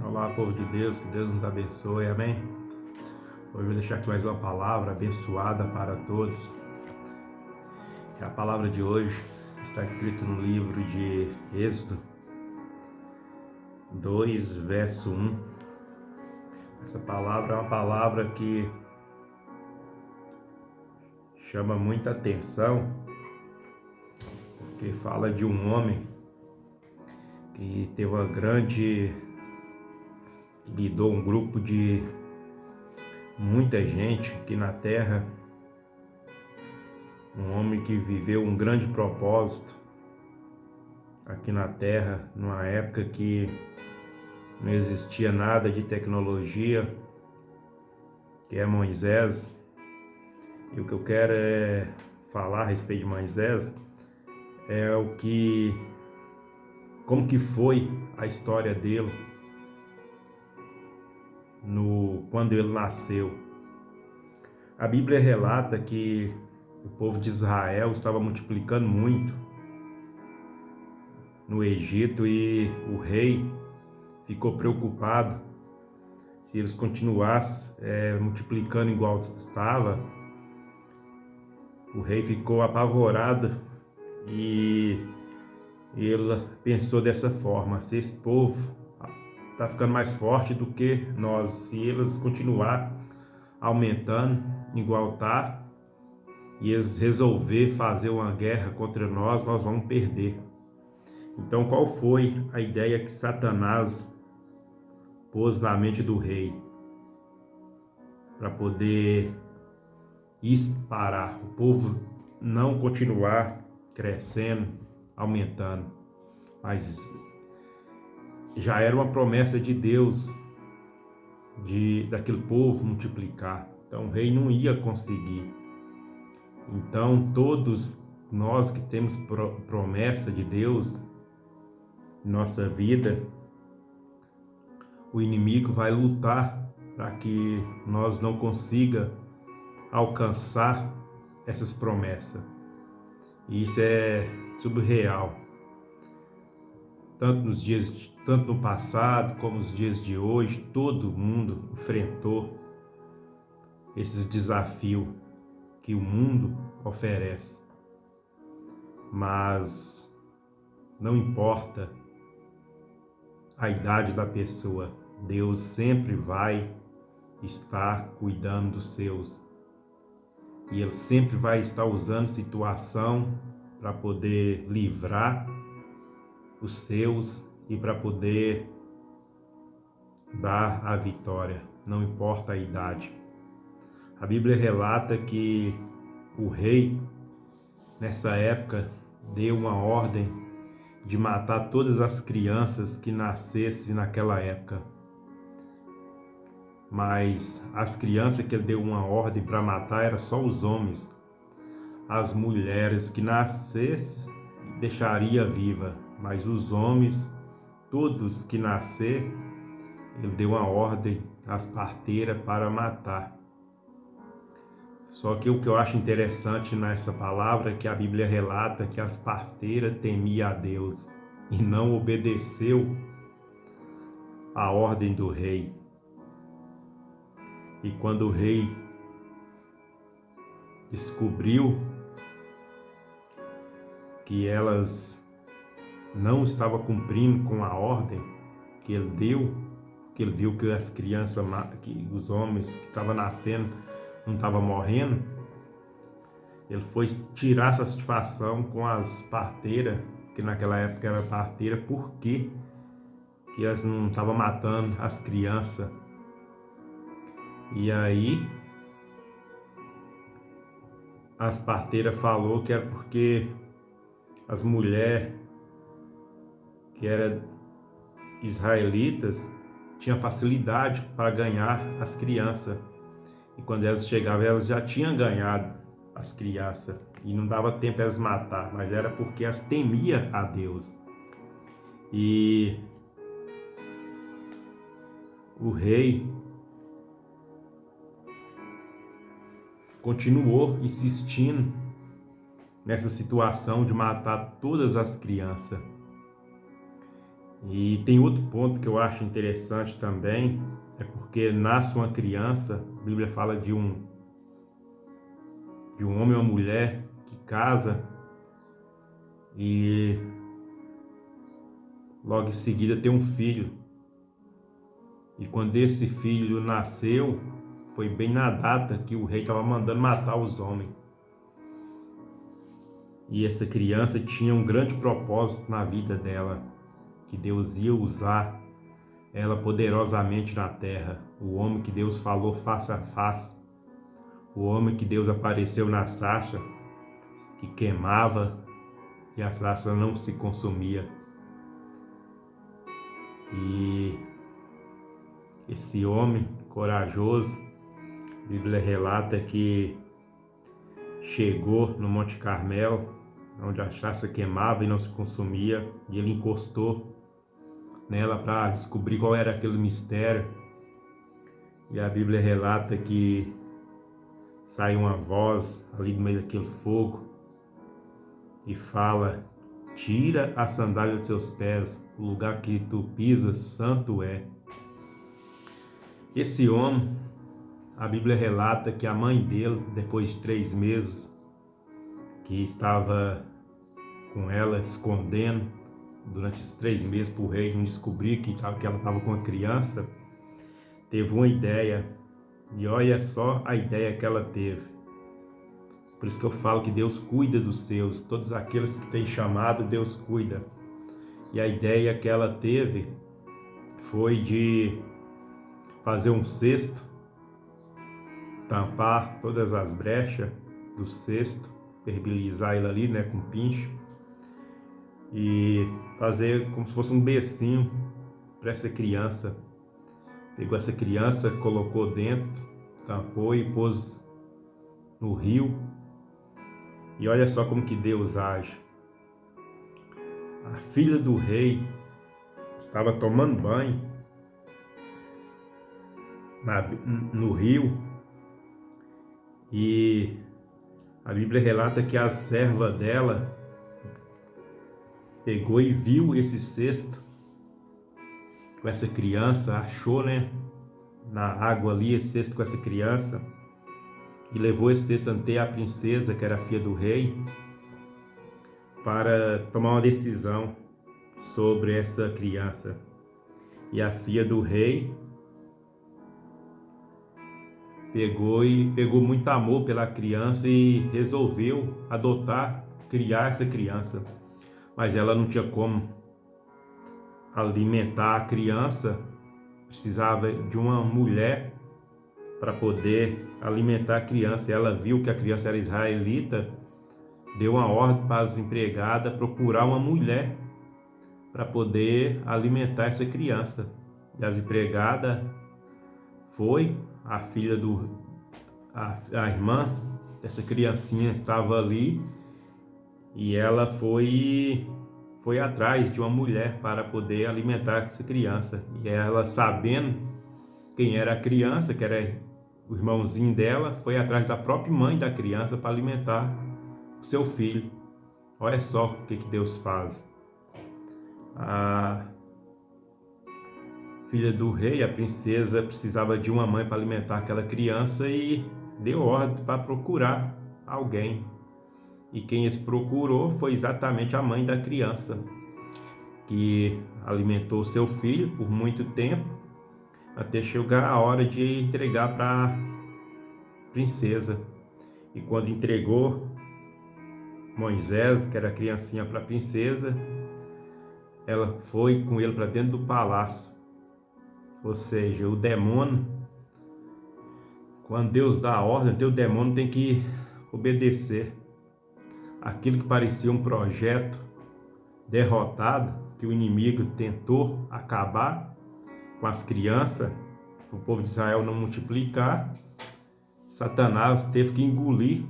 Olá, povo de Deus, que Deus nos abençoe, amém? Hoje eu vou deixar aqui mais uma palavra abençoada para todos. A palavra de hoje está escrita no livro de Êxodo 2, verso 1. Essa palavra é uma palavra que chama muita atenção, porque fala de um homem que teve uma grande... lidou um grupo de muita gente aqui na terra, um homem que viveu um grande propósito aqui na terra, numa época que não existia nada de tecnologia, que é Moisés. E o que eu quero é falar a respeito de Moisés, como que foi a história dele quando ele nasceu. A Bíblia relata que o povo de Israel estava multiplicando muito no Egito e o rei ficou preocupado. Se eles continuassem multiplicando igual estava, o rei ficou apavorado e ele pensou dessa forma: se esse povo está ficando mais forte do que nós, se eles continuar aumentando igual tá, e eles resolver fazer uma guerra contra nós, nós vamos perder. Então, qual foi a ideia que Satanás pôs na mente do rei para poder parar o povo não continuar crescendo, aumentando? Mas já era uma promessa de Deus daquele povo multiplicar. Então o rei não ia conseguir. Então todos nós que temos promessa de Deus em nossa vida, o inimigo vai lutar para que nós não consiga alcançar essas promessas. E isso é surreal. Tanto no passado como nos dias de hoje, todo mundo enfrentou esses desafios que o mundo oferece. Mas não importa a idade da pessoa, Deus sempre vai estar cuidando dos seus. E Ele sempre vai estar usando situação para poder livrar os seus e para poder dar a vitória, não importa a idade. A Bíblia relata que o rei, nessa época, deu uma ordem de matar todas as crianças que nascessem naquela época. Mas as crianças que ele deu uma ordem para matar eram só os homens. As mulheres que nascessem deixaria viva, mas os homens, todos que nascer, ele deu uma ordem às parteiras para matar. Só que o que eu acho interessante nessa palavra é que a Bíblia relata que as parteiras temiam a Deus e não obedeceu a ordem do rei. E quando o rei descobriu que elas não estavam cumprindo com a ordem que ele deu, que ele viu que as crianças, que os homens que estavam nascendo não estavam morrendo, ele foi tirar satisfação com as parteiras, que naquela época era parteira, porque que elas não estavam matando as crianças. E aí as parteiras falou que era porque as mulheres que eram israelitas tinham facilidade para ganhar as crianças. E quando elas chegavam, elas já tinham ganhado as crianças. E não dava tempo elas matar, mas era porque elas temiam a Deus. E o rei continuou insistindo nessa situação de matar todas as crianças. E tem outro ponto que eu acho interessante também, é porque nasce uma criança, a Bíblia fala de um homem e uma mulher que casa e logo em seguida tem um filho. E quando esse filho nasceu, foi bem na data que o rei estava mandando matar os homens. E essa criança tinha um grande propósito na vida dela, que Deus ia usar ela poderosamente na terra. O homem que Deus falou face a face, o homem que Deus apareceu na sarça, que queimava e a sarça não se consumia. E esse homem corajoso, a Bíblia relata que chegou no Monte Carmelo, onde a sarça queimava e não se consumia, e ele encostou nela para descobrir qual era aquele mistério. E a Bíblia relata que sai uma voz ali no meio daquele fogo e fala: tira a sandália dos seus pés, o lugar que tu pisas santo é. Esse homem, a Bíblia relata que a mãe dele, depois de 3 meses que estava com ela escondendo, durante esses 3 meses para o rei não descobrir que ela estava com a criança, teve uma ideia. E olha só a ideia que ela teve. Por isso que eu falo que Deus cuida dos seus. Todos aqueles que têm chamado, Deus cuida. E a ideia que ela teve foi de fazer um cesto, tampar todas as brechas do cesto, perbilizar ele ali, com pincho, e fazer como se fosse um bercinho para essa criança. Pegou essa criança, colocou dentro, tampou e pôs no rio. E olha só como que Deus age. A filha do rei estava tomando banho no rio, e a Bíblia relata que a serva dela pegou e viu esse cesto com essa criança, achou, na água ali esse cesto com essa criança, e levou esse cesto ante a princesa, que era a filha do rei, para tomar uma decisão sobre essa criança. E a filha do rei pegou muito amor pela criança e resolveu adotar, criar essa criança. Mas ela não tinha como alimentar a criança, precisava de uma mulher para poder alimentar a criança. Ela viu que a criança era israelita, deu uma ordem para as empregadas procurar uma mulher para poder alimentar essa criança. E as empregadas foi, a filha a irmã dessa criancinha estava ali, e ela foi atrás de uma mulher para poder alimentar essa criança. E ela, sabendo quem era a criança, que era o irmãozinho dela, foi atrás da própria mãe da criança para alimentar o seu filho. Olha só o que Deus faz. A filha do rei, a princesa, precisava de uma mãe para alimentar aquela criança e deu ordem para procurar alguém. E quem eles procurou foi exatamente a mãe da criança, que alimentou seu filho por muito tempo, até chegar a hora de entregar para a princesa. E quando entregou Moisés, que era a criancinha, para a princesa, ela foi com ele para dentro do palácio. Ou seja, o demônio, quando Deus dá a ordem, o demônio tem que obedecer. Aquilo que parecia um projeto derrotado, que o inimigo tentou acabar com as crianças, para o povo de Israel não multiplicar, Satanás teve que engolir,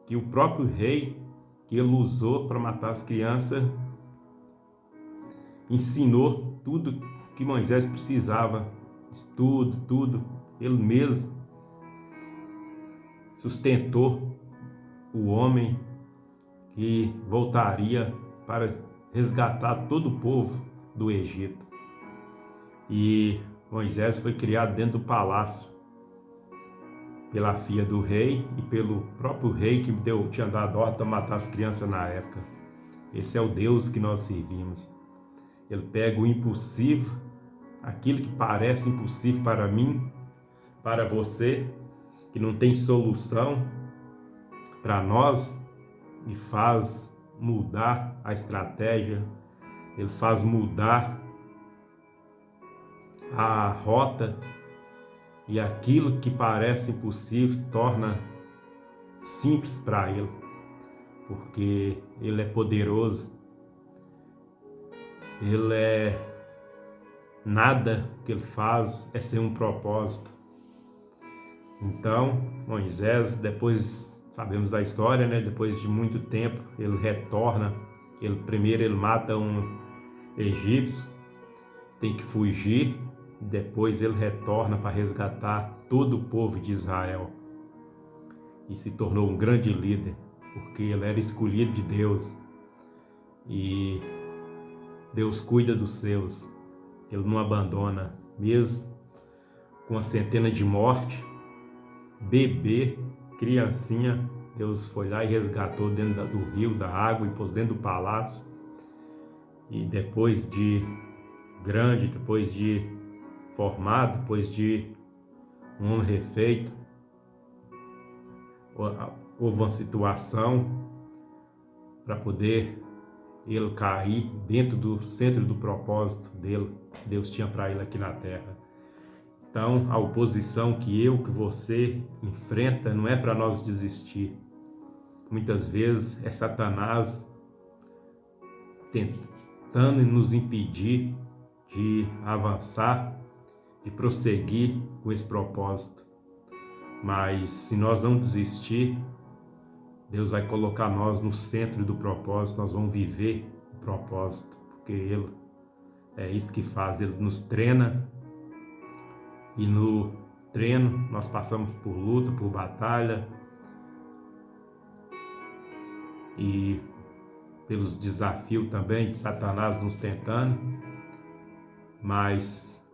que o próprio rei que ele usou para matar as crianças ensinou tudo que Moisés precisava, estudo, tudo. Ele mesmo sustentou o homem que voltaria para resgatar todo o povo do Egito. E Moisés foi criado dentro do palácio pela filha do rei e pelo próprio rei que tinha dado ordem para matar as crianças na época. Esse é o Deus que nós servimos. Ele pega o impossível, aquilo que parece impossível para mim, para você, que não tem solução para nós, e faz mudar a estratégia, ele faz mudar a rota, e aquilo que parece impossível se torna simples para ele, porque ele é poderoso. Ele nada que ele faz é sem um propósito. Então, Moisés, depois, sabemos da história, né? Depois de muito tempo, ele retorna. Primeiro ele mata um egípcio, tem que fugir. Depois ele retorna para resgatar todo o povo de Israel. E se tornou um grande líder, porque ele era escolhido de Deus. E Deus cuida dos seus. Ele não abandona, mesmo com uma centena de morte, bebê, criancinha, Deus foi lá e resgatou dentro do rio, da água, e pôs dentro do palácio. E depois de grande, depois de formado, depois de um homem refeito, houve uma situação para poder ele cair dentro do centro do propósito dele, que Deus tinha para ele aqui na terra. Então, a oposição que você enfrenta não é para nós desistir. Muitas vezes é Satanás tentando nos impedir de avançar, de prosseguir com esse propósito. Mas se nós não desistir, Deus vai colocar nós no centro do propósito, nós vamos viver o propósito, porque Ele é isso que faz, Ele nos treina, e no treino nós passamos por luta, por batalha, e pelos desafios também de Satanás nos tentando, mas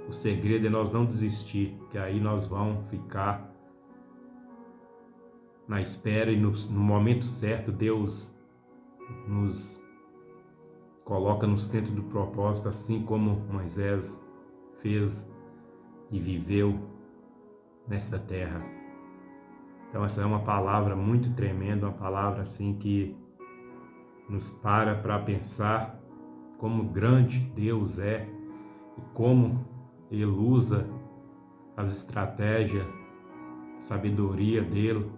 o segredo é nós não desistir, que aí nós vamos ficar na espera, e no momento certo Deus nos coloca no centro do propósito, assim como Moisés fez e viveu nesta terra. Então essa é uma palavra muito tremenda, uma palavra assim que nos para pensar como grande Deus é e como Ele usa as estratégias, sabedoria dele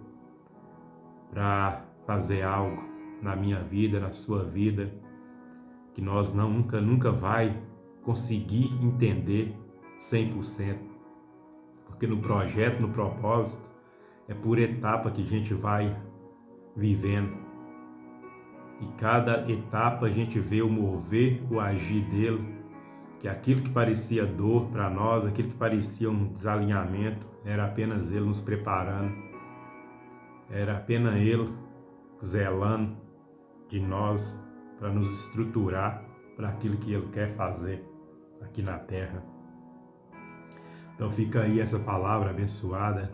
para fazer algo na minha vida, na sua vida, que nós nunca vai conseguir entender 100%, porque no projeto, no propósito, é por etapa que a gente vai vivendo, e cada etapa a gente vê o mover, o agir dele, que aquilo que parecia dor para nós, aquilo que parecia um desalinhamento, era apenas Ele nos preparando, era apenas Ele zelando de nós para nos estruturar para aquilo que Ele quer fazer aqui na terra. Então fica aí essa palavra abençoada,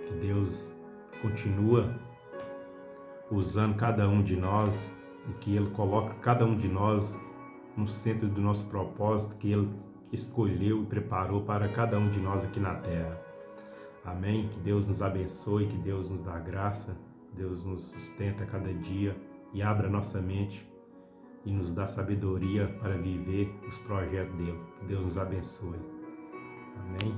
que Deus continua usando cada um de nós, e que Ele coloca cada um de nós no centro do nosso propósito que Ele escolheu e preparou para cada um de nós aqui na terra. Amém? Que Deus nos abençoe, que Deus nos dá graça, Deus nos sustenta a cada dia e abra nossa mente e nos dá sabedoria para viver os projetos dele. Que Deus nos abençoe. Amém?